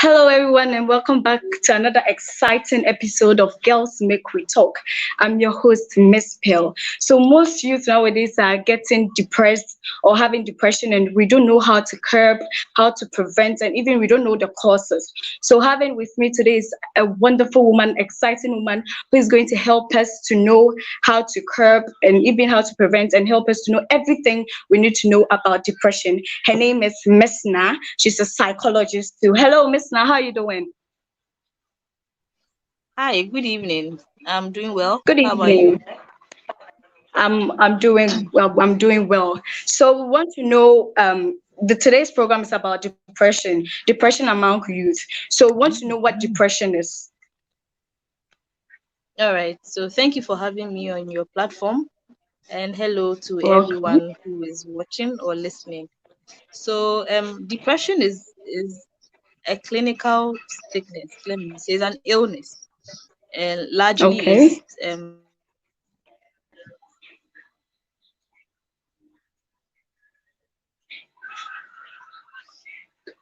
Hello, everyone, and welcome back to another exciting episode of Girls Make We Talk. I'm your host, Miss Pill. So, most youth nowadays are getting depressed or having depression, and we don't know how to curb, how to prevent, and even we don't know the causes. So, having with me today is a wonderful woman, exciting woman who is going to help us to know how to curb and even how to prevent and help us to know everything we need to know about depression. Her name is Miss Naa. She's a psychologist too. Hello, Miss Naa. How are you doing? Hi, good evening. I'm doing well. Good How about you? evening. I'm doing well. I'm doing well. So we want to know the today's program is about depression among youth. So we want to know what depression is. All right. So thank you for having me on your platform, and hello to Welcome. everyone who is watching or listening. So depression is a clinical sickness. Let me say, it's an illness, and largely Okay. is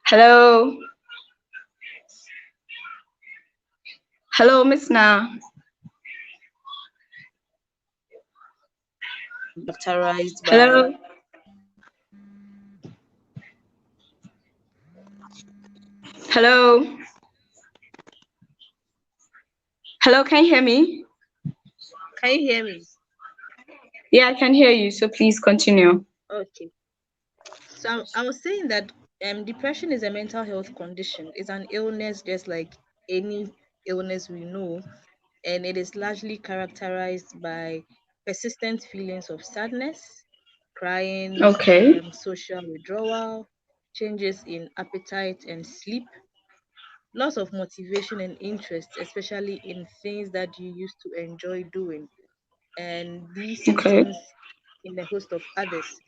Hello. Hello, Miss Naa. characterized by Hello. Hello. Hello. Can you hear me? Can you hear me? Yeah, I can hear you. So please continue. Okay. So I was saying that depression is a mental health condition. It's an illness just like any illness we know, and it is largely characterized by persistent feelings of sadness, crying, Okay. social withdrawal, changes in appetite and sleep, loss of motivation and interest, especially in things that you used to enjoy doing. And these Okay. symptoms, in a host of others,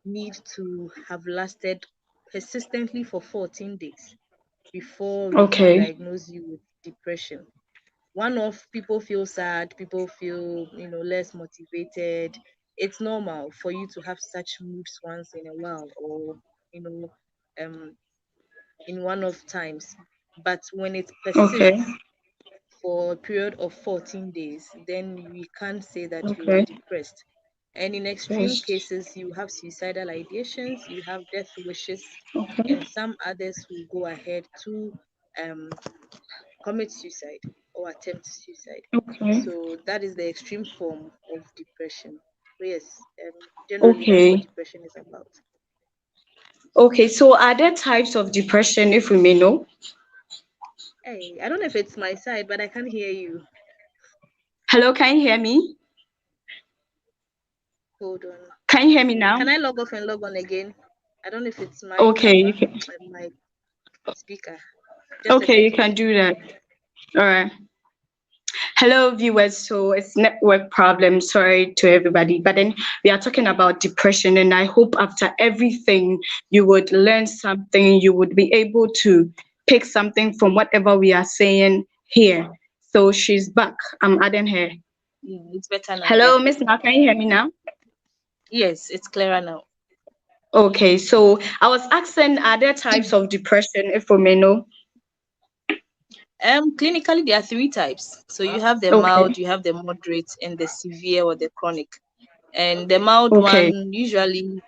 need to have lasted persistently for 14 days before we can Okay. diagnose you with depression. One of people feel sad, people feel, less motivated. It's normal for you to have such moods once in a while, or you know um in one of times. But when it Okay. persists for a period of 14 days, then we can't say that you are Okay. depressed. And in extreme Yes. cases, you have suicidal ideations, you have death wishes, Okay. and some others will go ahead to um, commit suicide or attempt suicide. Okay. So that is the extreme form of depression. So yes, generally that's what Okay. depression is about. Okay. So are there types of depression, if we may know? Hey, I don't know if it's my side, but I can't hear you. Hello, can you hear me? Hold on. Can you hear me now? Can I log off and log on again? I don't know if it's my Okay, number, you can. my speaker. Just a Okay, you second. can do that. All right. Hello, viewers. So it's network problem. Sorry to everybody. But then we are talking about depression, and I hope after everything you would learn something. You would be able to pick something from whatever we are saying here. So she's back. I'm adding her. It's better now. Yeah. Hello, Miss Ma. Can you hear me now? Yes, it's clearer now. Okay. So I was asking, are there types of depression, if we may know? Clinically, there are three types. So you have the Okay. mild, you have the moderate, and the severe or the chronic. And the mild Okay. one, usually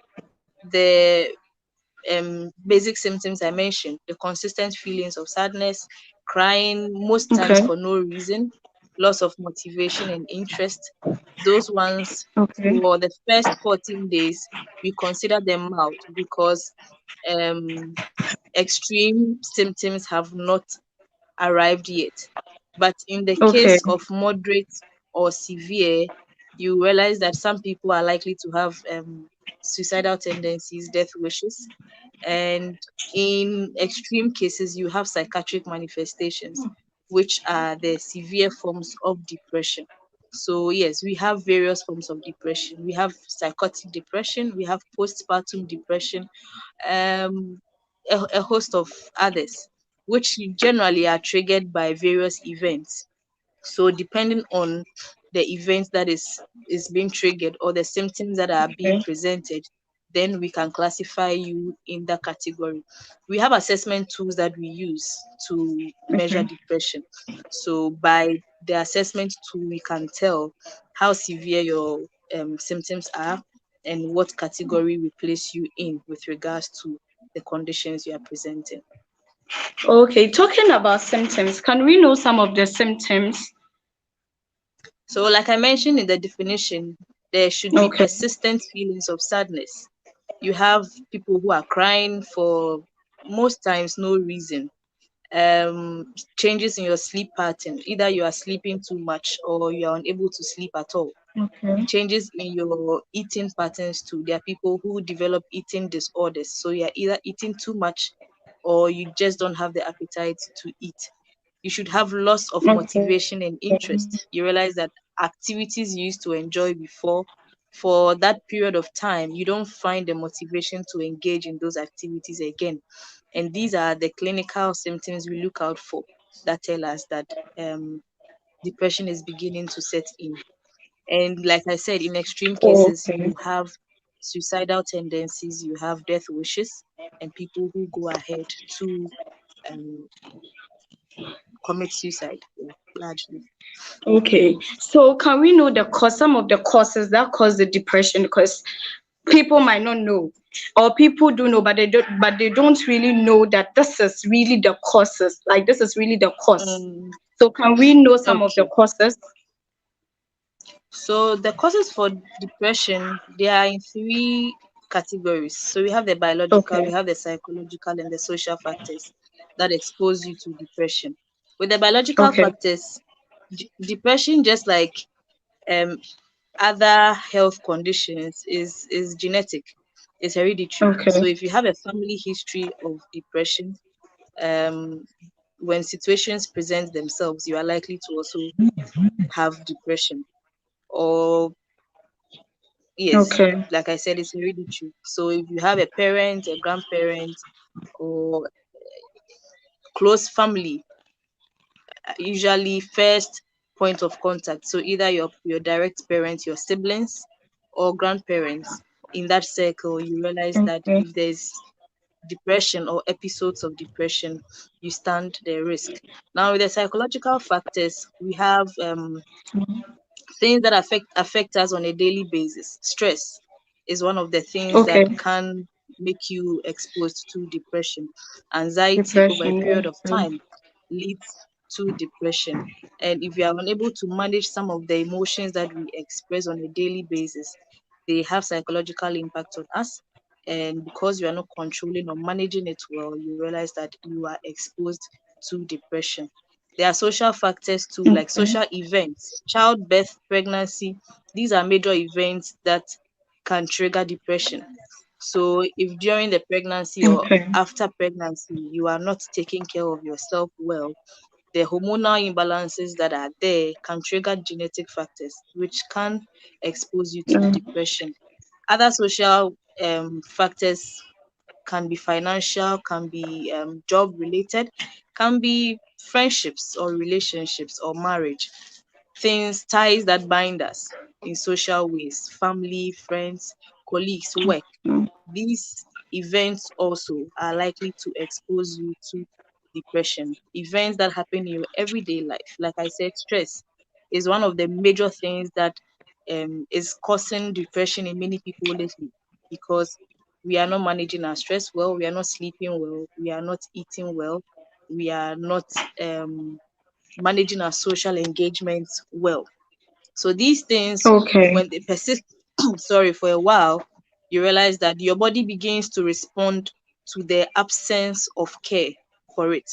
the basic symptoms I mentioned, the consistent feelings of sadness, crying, most times Okay. for no reason, loss of motivation and interest. Those ones, Okay. for the first 14 days, we consider them mild because um, extreme symptoms have not arrived yet. But in the Okay. case of moderate or severe, you realize that some people are likely to have suicidal tendencies, death wishes, And in extreme cases, you have psychiatric manifestations, which are the severe forms of depression. So, yes, we have various forms of depression. We have psychotic depression, we have postpartum depression, um, a host of others, which generally are triggered by various events. So depending on the event that is being triggered or the symptoms that are being Okay. presented, then we can classify you in that category. We have assessment tools that we use to measure Okay. depression. So by the assessment tool, we can tell how severe your symptoms are and what category we place you in with regards to the conditions you are presenting. Okay. Talking about symptoms, can we know some of the symptoms? So, like I mentioned in the definition, there should be Okay. persistent feelings of sadness. You have people who are crying for most times no reason. Changes in your sleep pattern. Either you are sleeping too much or you are unable to sleep at all. Okay. Changes in your eating patterns too. There are people who develop eating disorders. So you're either eating too much or you just don't have the appetite to eat. You should have loss of Okay. motivation and interest. You realize that activities you used to enjoy before, for that period of time, you don't find the motivation to engage in those activities again. And these are the clinical symptoms we look out for that tell us that um, depression is beginning to set in. And like I said, in extreme cases, Okay. you have suicidal tendencies, you have death wishes, and people who go ahead to um, commit suicide, yeah, largely. Okay. So can we know the cause, some of the causes that cause the depression? Because people might not know, or people do know, but they don't really know that this is really the causes. Like this is really the cause. Um, So can we know some of the okay. causes? So the causes for depression, they are in three categories. So we have the biological, we Okay. have the psychological, and the social factors that expose you to depression. With the biological Okay. factors, depression, just like um, other health conditions, is genetic, is hereditary. So Okay. if you have a family history of depression, um, when situations present themselves, you are likely to also have depression. Or yes, Okay. like I said, it's hereditary. So if you have a parent, a grandparent, or close family, usually first point of contact. So either your direct parents, your siblings, or grandparents. In that circle, you realize that Okay. if there's depression or episodes of depression, you stand the risk. Now, with the psychological factors, we have things that affect us on a daily basis. Stress is one of the things that Okay. can make you exposed to depression. Anxiety over a Depression. period of Okay. time leads to depression. And if you are unable to manage some of the emotions that we express on a daily basis, they have psychological impact on us. And because you are not controlling or managing it well, you realize that you are exposed to depression. There are social factors too, like Okay. social events, childbirth, pregnancy. These are major events that can trigger depression. So, if during the pregnancy or Okay. after pregnancy you are not taking care of yourself well, the hormonal imbalances that are there can trigger genetic factors, which can expose you to Mm. depression. Other social factors can be financial, can be job related, can be friendships or relationships or marriage, things, ties that bind us in social ways, family, friends, colleagues, work. Mm. These events also are likely to expose you to depression. Events that happen in your everyday life. Like I said, stress is one of the major things that is causing depression in many people lately because we are not managing our stress well, we are not sleeping well, we are not eating well, we are not um, managing our social engagements well. So these things, Okay. when they persist, sorry, for a while, you realize that your body begins to respond to the absence of care for it,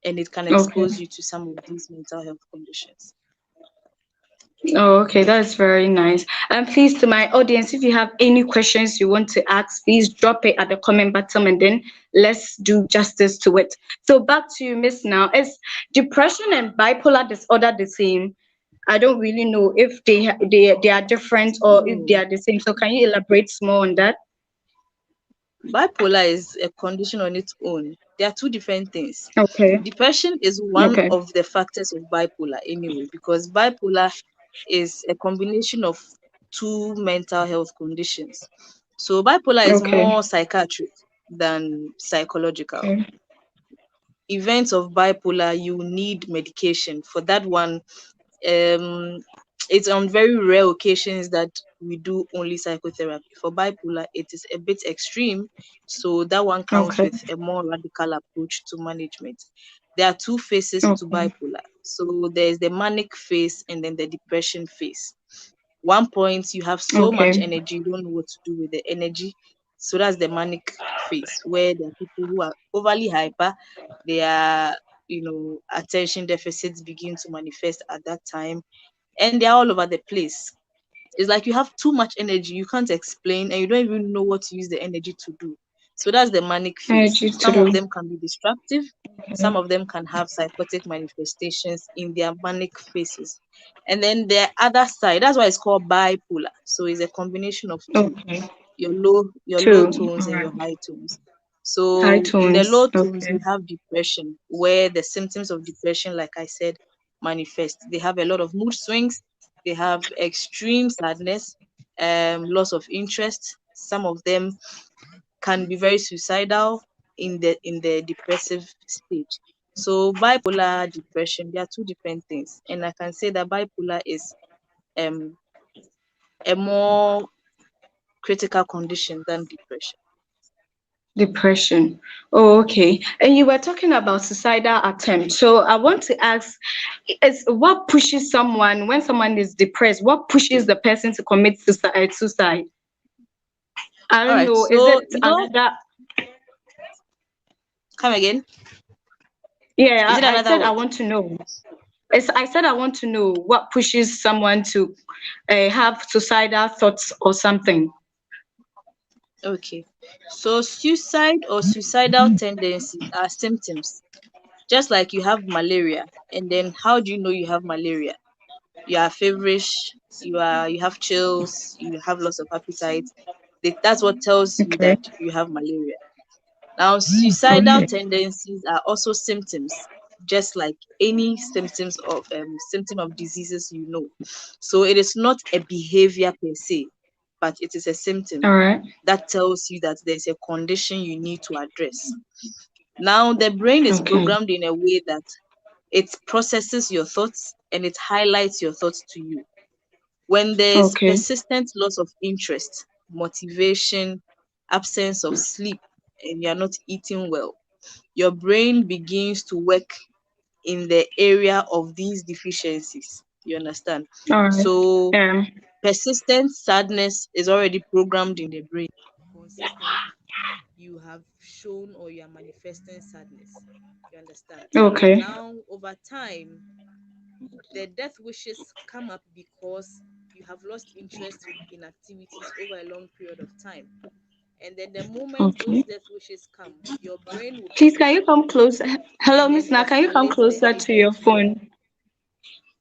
and it can Okay. expose you to some of these mental health conditions. Oh, okay, that's very nice. And please, to my audience, if you have any questions you want to ask, please drop it at the comment bottom, and then let's do justice to it. So back to you, Miss. Now, is depression and bipolar disorder the same? I don't really know if they are different or if they No. are the same. So can you elaborate more on that? Bipolar is a condition on its own. They are two different things. Okay. Depression is one Okay. of the factors of bipolar anyway, because bipolar is a combination of two mental health conditions. So bipolar is Okay. more psychiatric than psychological. Okay. Events of bipolar, you need medication. For that one, um it's on very rare occasions that we do only psychotherapy. For bipolar, it is a bit extreme, so that one comes Okay. with a more radical approach to management. There are two phases to Okay. bipolar. So there's the manic phase and then the depression phase. One point you have so much Okay. energy, you don't know what to do with the energy. So that's the manic phase, where there are people who are overly hyper. Their, attention deficits begin to manifest at that time, and they're all over the place. It's like you have too much energy, you can't explain, and you don't even know what to use the energy to do. So that's the manic phase. Energy to Some of do. them can be destructive, some of them can have psychotic manifestations in their manic phases. And then the other side, that's why it's called bipolar. So it's a combination of two, Okay. your low Two. tones All and right. your high tones. High So in the tones. low tones, Okay. you have depression, where the symptoms of depression, like I said, manifest. They have a lot of mood swings, they have extreme sadness, loss of interest. Some of them can be very suicidal in the depressive stage. So bipolar, depression, they are two different things. And I can say that bipolar is um a more critical condition than depression. Depression. Oh, okay. And you were talking about suicidal attempt. So I want to ask, is what pushes someone when someone is depressed? What pushes the person to commit suicide? Suicide. I All don't right. know. Is So, it another? come again. Yeah, Is it I another said I what? want to know. I said I want to know what pushes someone to have suicidal thoughts or something. Okay. So suicide or suicidal tendencies are symptoms. Just like you have malaria, and then how do you know you have malaria? You are feverish, you have chills, you have loss of appetite. That's what tells you Okay. that you have malaria. Now, suicidal Okay. tendencies are also symptoms, just like any symptom of diseases you know. So it is not a behavior per se, but it is a symptom All right. that tells you that there's a condition you need to address. Now, the brain is Okay. programmed in a way that it processes your thoughts and it highlights your thoughts to you. When there's Okay. persistent loss of interest, motivation, absence of sleep, and you're not eating well, your brain begins to work in the area of these deficiencies. You understand? All right. So, Um. persistent sadness is already programmed in the brain. Consistently, you have shown or you are manifesting sadness. You understand? Okay. Now, over time, the death wishes come up because you have lost interest in activities over a long period of time. And then the moment those Okay. death wishes come, your brain will Please, pick it can you up come closer? Hello, and Miss then Na. Can you come escalate the closer to your event. phone?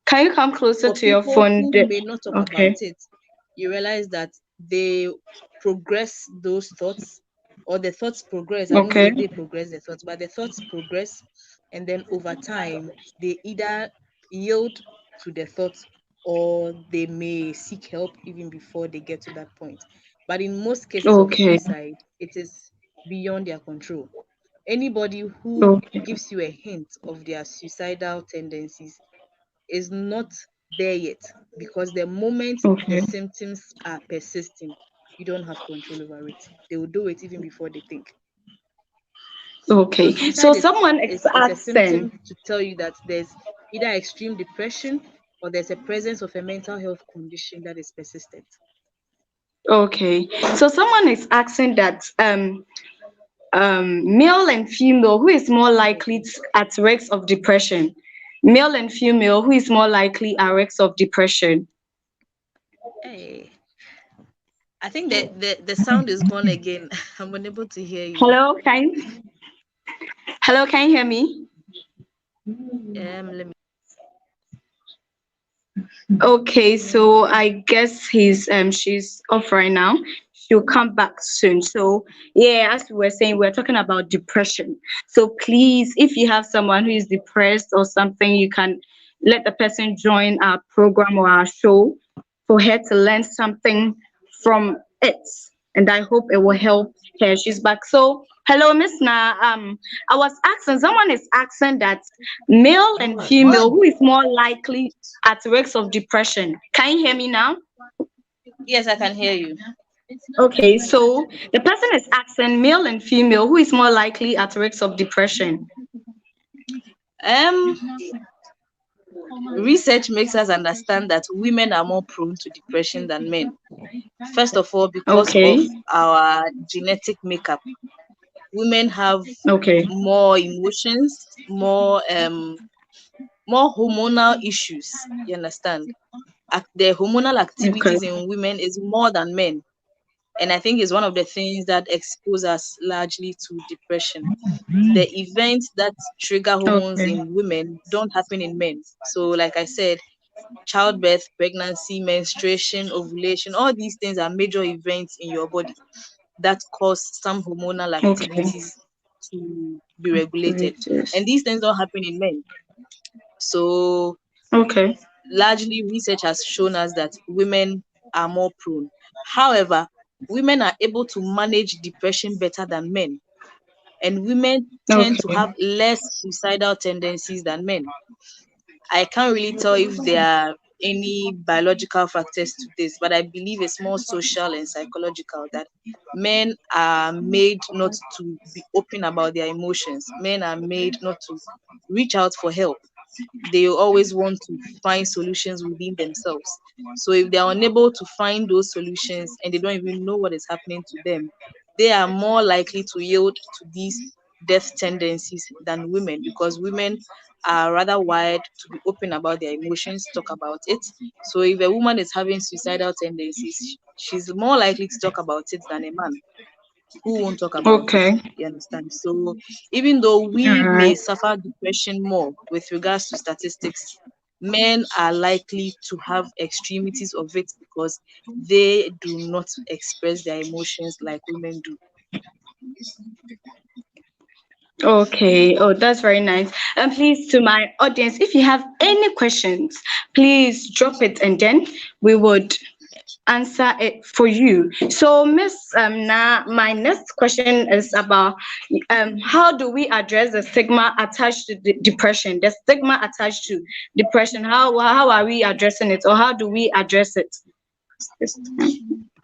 Can you come closer For to your people phone? who may not talk about Okay. it, you realize that they progress those thoughts, or the thoughts progress. I won't say Okay. they progress the thoughts, but the thoughts progress, and then over time, they either yield to the thoughts or they may seek help even before they get to that point. But in most cases of Okay. suicide, it is beyond their control. Anybody who Okay. gives you a hint of their suicidal tendencies is not there yet, because the moment the Okay. symptoms are persisting, you don't have control over it. They will do it even before they think. So Okay. So suicide is someone is is, is a asking. symptom to tell you that there's either extreme depression or there's a presence of a mental health condition that is persistent. Okay. So someone is asking that male and female, who is more likely at risk of depression? Male and female, who is more likely at risk of depression? Hey, I think that the sound is gone again. I'm unable to hear you. Hello, hello, can you hear me? Let me. Okay, so I guess she's off right now. She'll come back soon. So yeah, as we were saying, we're talking about depression. So please, if you have someone who is depressed or something, you can let the person join our program or our show for her to learn something from it. And I hope it will help her. She's back. So hello, Miss Na. I was asking, someone is asking that male and female, who is more likely at risk of depression? Can you hear me now? Yes, I can hear you. Okay, so the person is asking male and female, who is more likely at risk of depression? Um, Research makes us understand that women are more prone to depression than men. First of all, because of Okay, our genetic makeup, women have okay, more emotions, more hormonal issues. You understand? The hormonal okay, activities in women is more than men, and I think it's one of the things that expose us largely to depression. The events that trigger hormones okay, in women don't happen in men. So, like I said, childbirth, pregnancy, menstruation, ovulation, all these things are major events in your body that cause some hormonal okay. activities to be regulated. Reduce. And these things don't happen in men. So, Okay, largely, research has shown us that women are more prone. However, women are able to manage depression better than men, and women tend to okay, have less suicidal tendencies than men. I can't really tell if there are any biological factors to this, but I believe it's more social and psychological that men are made not to be open about their emotions. Men are made not to reach out for help. They always want to find solutions within themselves. So if they are unable to find those solutions and they don't even know what is happening to them, they are more likely to yield to these death tendencies than women, because women are rather wired to be open about their emotions, talk about it. So if a woman is having suicidal tendencies, she's more likely to talk about it than a man who won't talk about it. okay. You understand? So even though All we may right. suffer depression more with regards to statistics, men are likely to have extremities of it because they do not express their emotions like women do. Okay. Oh, that's very nice. And please, to my audience, if you have any questions, please drop it, and then we would answer it for you. So, Miss Na, my next question is about how do we address the stigma attached to depression? The stigma attached to depression. How are we addressing it, or how do we address it? Yes.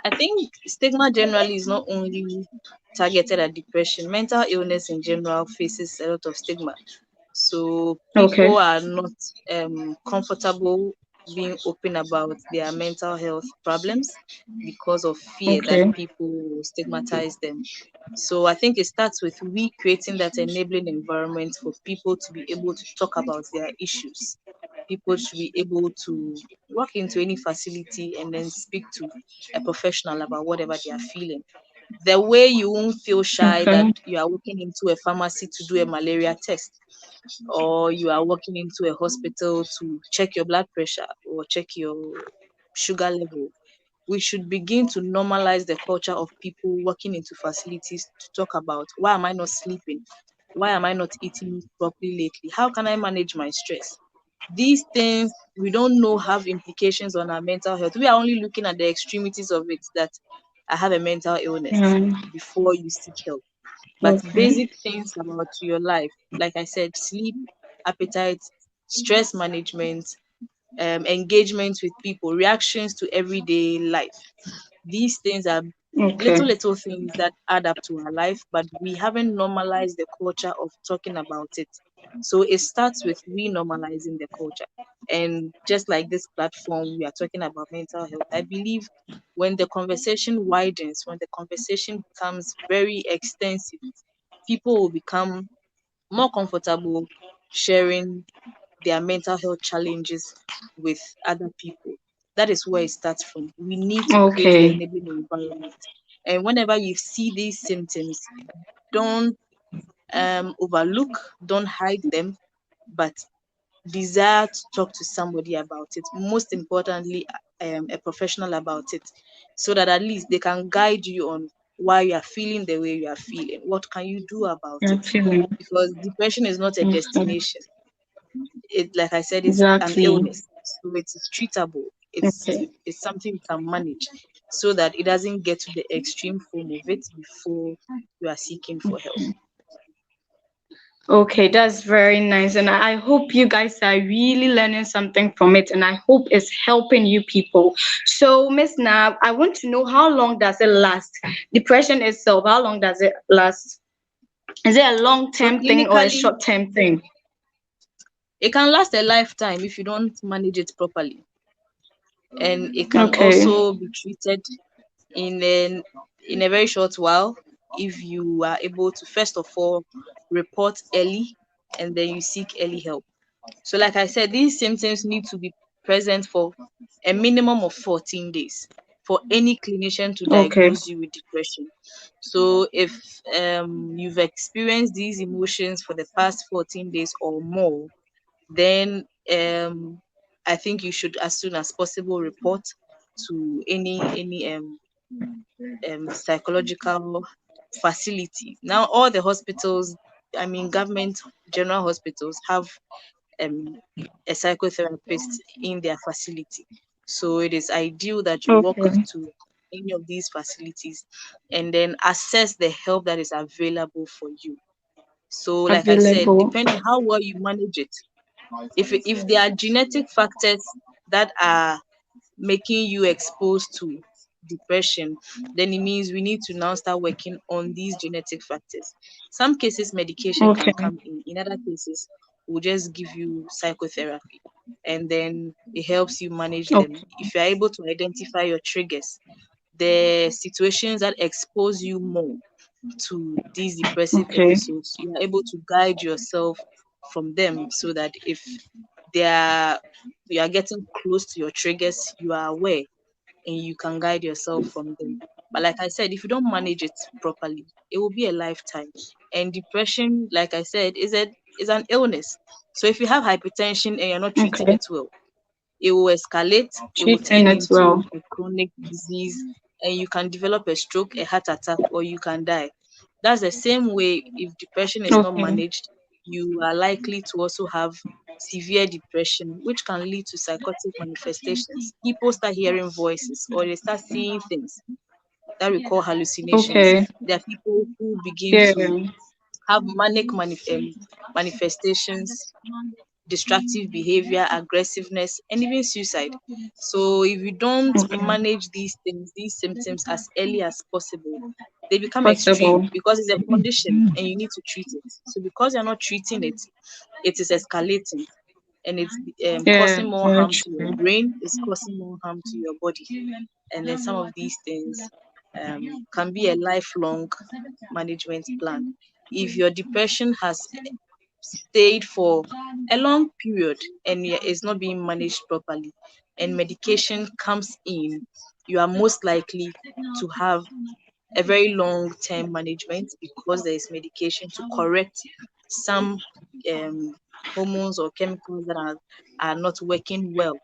I think stigma generally is not only targeted at depression, mental illness in general faces a lot of stigma. So people Okay. are not comfortable being open about their mental health problems because of fear that Okay. people will stigmatize them. So I think it starts with we creating that enabling environment for people to be able to talk about their issues. People should be able to walk into any facility and then speak to a professional about whatever they are feeling. The way you won't feel shy that Okay. you are walking into a pharmacy to do a malaria test, or you are walking into a hospital to check your blood pressure or check your sugar level. We should begin to normalize the culture of people walking into facilities to talk about, why am I not sleeping? Why am I not eating properly lately? How can I manage my stress? These things we don't know have implications on our mental health. We are only looking at the extremities of it, that I have a mental illness, Yeah. before you seek help. But Okay. basic things about your life, like I said, sleep, appetite, stress management, engagement with people, reactions to everyday life. These things are Okay. little things that add up to our life, but we haven't normalized the culture of talking about it. So it starts with we normalizing the culture. And just like this platform, we are talking about mental health. I believe when the conversation widens, when the conversation becomes very extensive, people will become more comfortable sharing their mental health challenges with other people. That is where it starts from. We need to create the Okay. enabling environment. And whenever you see these symptoms, don't overlook, don't hide them, but desire to talk to somebody about it. Most importantly, a professional about it, so that at least they can guide you on why you are feeling the way you are feeling. What can you do about it? Actually. Because depression is not a Okay. destination. It, like I said, is an Exactly. illness, so it is treatable. Okay. It's something you can manage, so that it doesn't get to the extreme form of it before you are seeking for help. Okay, that's very nice. And I hope you guys are really learning something from it. And I hope it's helping you people. So, Miss Nab, I want to know, how long does it last? Depression itself, how long does it last? Is it a long So term thing or a clinically, short term thing? it can last a lifetime if you don't manage it properly, and it can Okay. also be treated in a very short while if you are able to first of all report early, and then you seek early help. So like I said, these symptoms need to be present for a minimum of 14 days for any clinician to Okay. diagnose you with depression. So if you've experienced these emotions for the past 14 days or more, then I think you should as soon as possible report to any psychological facility. Now all the hospitals, I mean government general hospitals, have um, a psychotherapist in their facility. So it is ideal that you walk Okay. to any of these facilities and then assess the help that is available for you. So like I said, Available. depending how well you manage it, if there are genetic factors that are making you exposed to depression, then it means we need to now start working on these genetic factors. Some cases medication can Okay. come in other cases we'll just give you psychotherapy, and then it helps you manage them. Okay. If you're able to identify your triggers, the situations that expose you more to these depressive Okay. episodes, you are able to guide yourself from them, so that if they are you are getting close to your triggers, you are aware and you can guide yourself from them. But like I said, if you don't manage it properly, it will be a lifetime. And depression, like I said, is an illness. So if you have hypertension and you're not treating Okay. it well, it will escalate, it will Treating turn it into well. a chronic disease, and you can develop a stroke, a heart attack, or you can die. That's the same way if depression is not Okay. managed, you are likely to also have severe depression, which can lead to psychotic manifestations. People start hearing voices or they start seeing things that we call hallucinations. Okay. There are people who begin Yeah. to have manifestations, destructive behavior, aggressiveness, and even suicide. So if you don't Okay. manage these things, these symptoms as early as possible, they become extreme Possible. because it's a condition and you need to treat it. So because you're not treating it, it is escalating and it's Yeah. causing more Very harm to your true. brain, it's causing more harm to your body. And then some of these things can be a lifelong management plan. If your depression has stayed for a long period and is not being managed properly and medication comes in, you are most likely to have a very long term management because there is medication to correct some um, hormones or chemicals that are not working well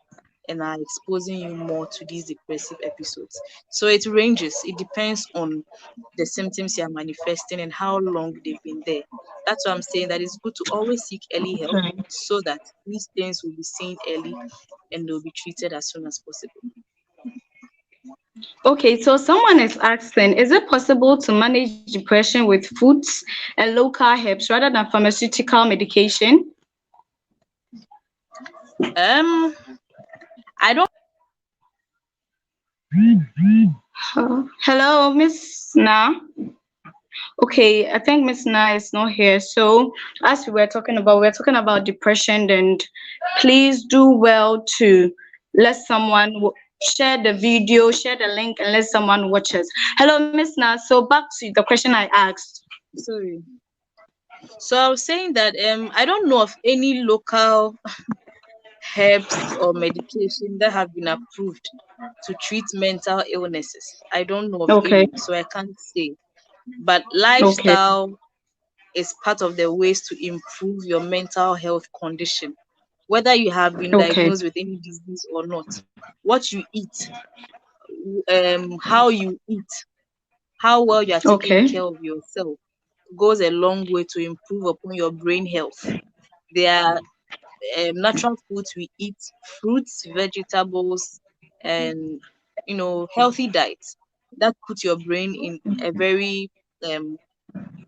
and are exposing you more to these depressive episodes. So it ranges, it depends on the symptoms you are manifesting and how long they've been there. That's why I'm saying that it's good to always seek early help Okay. so that these things will be seen early and they'll be treated as soon as possible. Okay, so someone is asking, is it possible to manage depression with foods and local herbs rather than pharmaceutical medication? Um, I don't. Hello, Miss Na. Okay, I think Miss Na is not here. So, as we are talking about depression, and please do well to let someone share the video, share the link, and let someone watch us. Hello, Miss Na. So, back to the question I asked. Sorry. So I was saying that I don't know of any local herbs or medication that have been approved to treat mental illnesses. I don't know of Okay. any, so I can't say. But Okay. lifestyle is part of the ways to improve your mental health condition, whether you have been Okay. diagnosed with any disease or not. What you eat, how you eat, how well you are taking Okay. care of yourself goes a long way to improve upon your brain health. There are natural foods we eat, fruits, vegetables, and healthy diets that put your brain in a very um,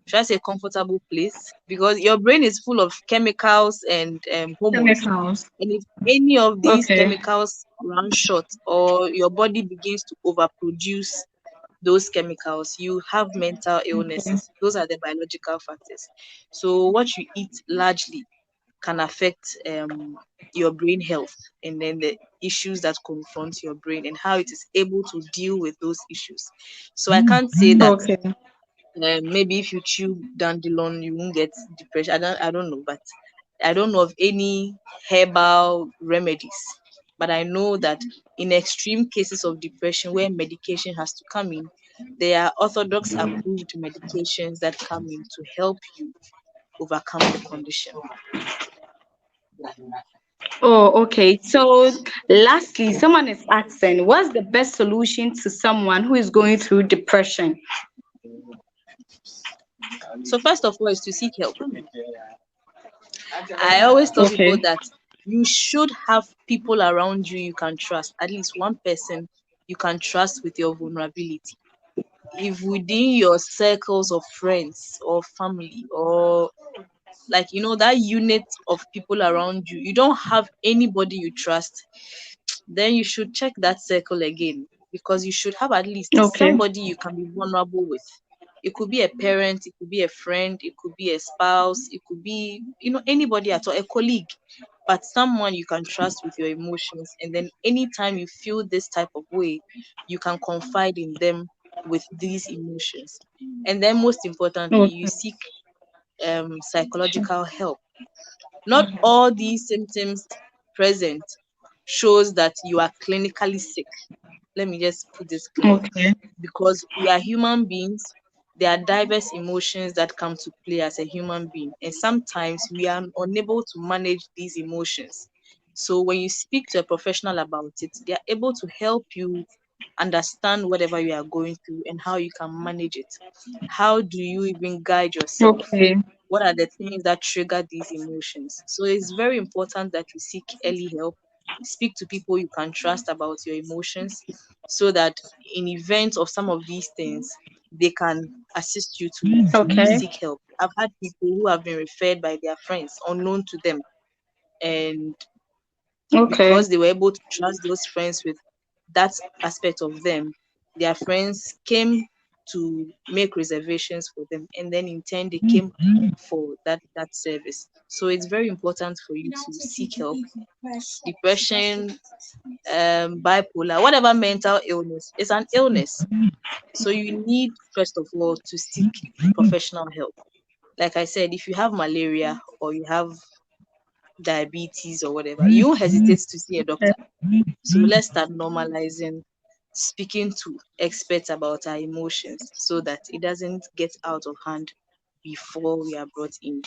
should I say comfortable place, because your brain is full of chemicals and hormones. Chemicals. And if any of these Okay. chemicals run short or your body begins to overproduce those chemicals, you have mental Okay. illnesses. Those are the biological factors. So what you eat largely can affect your brain health, and then the issues that confront your brain and how it is able to deal with those issues. So I can't say that Okay. maybe if you chew dandelion you won't get depression. I don't know, but I don't know of any herbal remedies. But I know that in extreme cases of depression where medication has to come in, there are orthodox approved medications that come in to help you overcome the condition. Oh, okay. So, lastly, someone is asking, what's the best solution to someone who is going through depression? So first of all is to seek help. I always tell people Okay. that you should have people around you can trust, at least one person you can trust with your vulnerability. If within your circles of friends or family, or like that unit of people around you, you don't have anybody you trust, then you should check that circle again, because you should have at least Okay. somebody you can be vulnerable with. It could be a parent, it could be a friend, it could be a spouse, it could be anybody at all, a colleague, but someone you can trust with your emotions. And then anytime you feel this type of way, you can confide in them with these emotions. And then most importantly, you Okay. seek psychological help. Not all these symptoms present shows that you are clinically sick. Let me just put this clear, Okay. because we are human beings. There are diverse emotions that come to play as a human being, and sometimes we are unable to manage these emotions. So when you speak to a professional about it, they are able to help you understand whatever you are going through and how you can manage it. How do you even guide yourself? Okay. What are the things that trigger these emotions? So it's very important that you seek early help, speak to people you can trust about your emotions, so that in event of some of these things, they can assist you to Okay. seek help. I've had people who have been referred by their friends unknown to them, and Okay. because they were able to trust those friends with that aspect of them, their friends came to make reservations for them, and then in turn they came for that service. So it's very important for you to seek help. Depression, bipolar, whatever mental illness is an illness. So you need first of all to seek professional help. Like I said, if you have malaria or you have diabetes or whatever, you won't hesitate to see a doctor. So let's start normalizing speaking to experts about our emotions so that it doesn't get out of hand before we are brought in.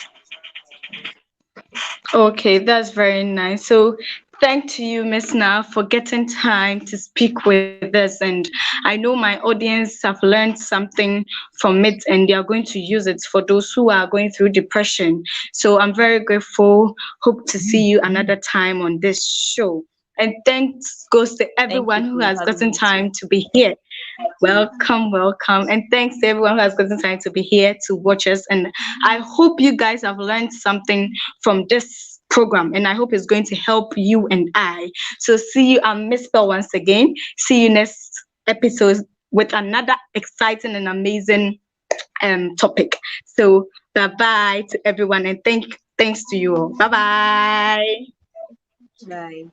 Okay, that's very nice. So, thank to you, Miss Na, for getting time to speak with us. And I know my audience have learned something from it, and they are going to use it for those who are going through depression. So, I'm very grateful. Hope to see you another time on this show. And thanks goes to Thank you everyone who for has having gotten me too. time to be here. Welcome, welcome. And thanks to everyone who has gotten time to be here to watch us. And I hope you guys have learned something from this program. And I hope it's going to help you and I. So see you. I'm Miss Bell once again. See you next episode with another exciting and amazing topic. So bye bye to everyone, and thanks to you all. Bye bye. Bye.